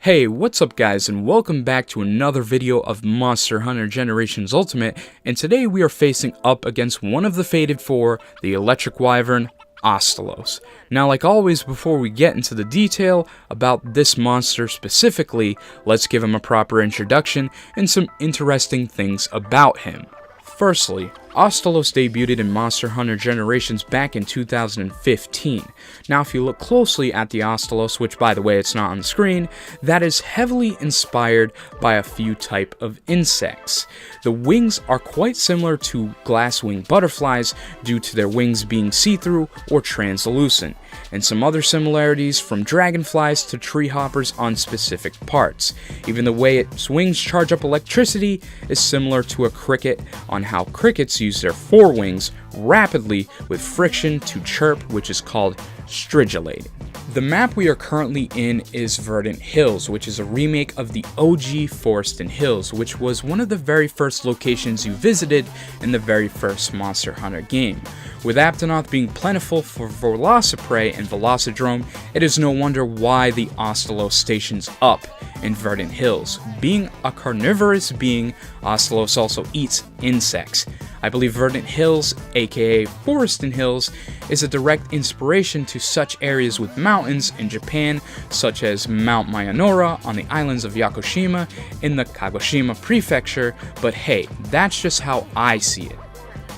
Hey, what's up guys, and welcome back to another video of Monster Hunter Generations Ultimate, and today we are facing up against one of the fated four, the Electric Wyvern, Astalos. Now, like always, before we get into the detail about this monster specifically, let's give him a proper introduction and some interesting things about him. Firstly, Astalos debuted in Monster Hunter Generations back in 2015. Now, if you look closely at the Astalos, which by the way it's not on the screen, that is heavily inspired by a few type of insects. The wings are quite similar to glass-winged butterflies due to their wings being see-through or translucent, and some other similarities from dragonflies to tree hoppers on specific parts. Even the way its wings charge up electricity is similar to a cricket on how crickets use their forewings rapidly with friction to chirp, which is called stridulating. The map we are currently in is Verdant Hills, which is a remake of the OG Forest and Hills, which was one of the very first locations you visited in the very first Monster Hunter game. With Aptonoth being plentiful for Velociprey and Velocidrome, it is no wonder why the Astalos stations up in Verdant Hills. Being a carnivorous being, Astalos also eats insects. I believe Verdant Hills, aka Forest and Hills, is a direct inspiration to such areas with mountains in Japan, such as Mount Mayanora on the islands of Yakushima in the Kagoshima prefecture, but hey, that's just how I see it.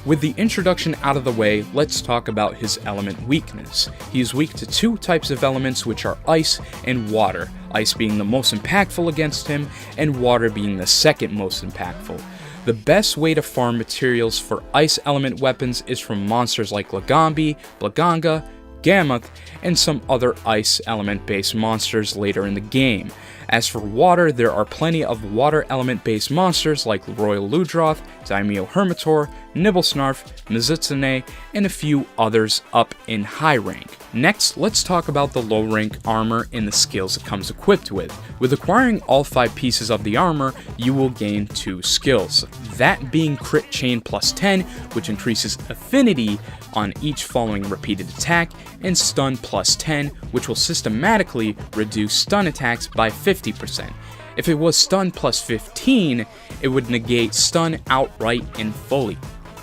With the introduction out of the way, let's talk about his element weakness. He is weak to two types of elements, which are ice and water, ice being the most impactful against him, and water being the second most impactful. The best way to farm materials for ice element weapons is from monsters like Lagambi, Blaganga, Gammoth, and some other ice element based monsters later in the game. As for water, there are plenty of water element based monsters like Royal Ludroth, Daimyo Hermitor, Nibblesnarf, Mizutsune, and a few others up in high rank. Next, let's talk about the low rank armor and the skills it comes equipped with. With acquiring all 5 pieces of the armor, you will gain 2 skills, that being Crit Chain plus 10, which increases affinity on each following repeated attack, and Stun plus 10, which will systematically reduce stun attacks by 50%. If it was Stun plus 15, it would negate stun outright and fully.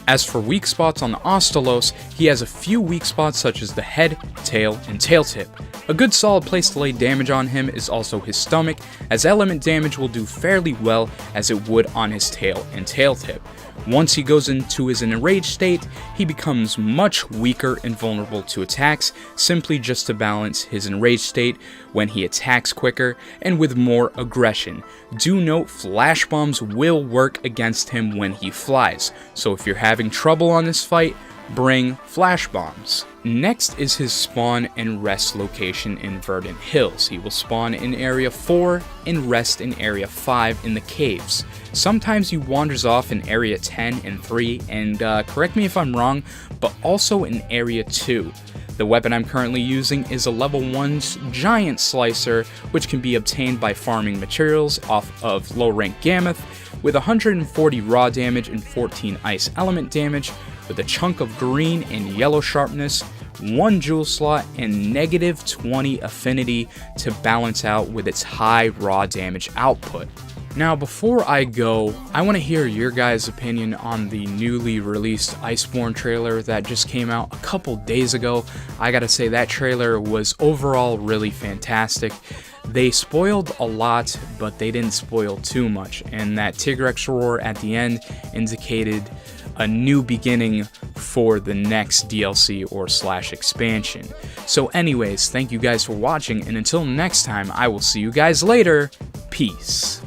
As for weak spots on the Astalos, he has a few weak spots such as the head, tail, and tail tip. A good solid place to lay damage on him is also his stomach, as element damage will do fairly well as it would on his tail and tail tip. Once he goes into his enraged state, he becomes much weaker and vulnerable to attacks, simply just to balance his enraged state when he attacks quicker and with more aggression. Do note, flash bombs will work against him when he flies, so if you're having trouble on this fight, bring flash bombs. Next is his spawn and rest location in Verdant Hills. He will spawn in Area 4 and rest in Area 5 in the caves. Sometimes he wanders off in Area 10 and 3, and correct me if I'm wrong, but also in Area 2. The weapon I'm currently using is a level 1's Giant Slicer, which can be obtained by farming materials off of low rank Gammoth, with 140 raw damage and 14 ice element damage, with a chunk of green and yellow sharpness, 1 jewel slot, and negative 20 affinity to balance out with its high raw damage output. Now, before I go, I want to hear your guys' opinion on the newly released Iceborne trailer that just came out a couple days ago. I gotta say, that trailer was overall really fantastic. They spoiled a lot, but they didn't spoil too much, and that Tigrex roar at the end indicated a new beginning for the next DLC or / expansion. So anyways, thank you guys for watching, and until next time, I will see you guys later. Peace.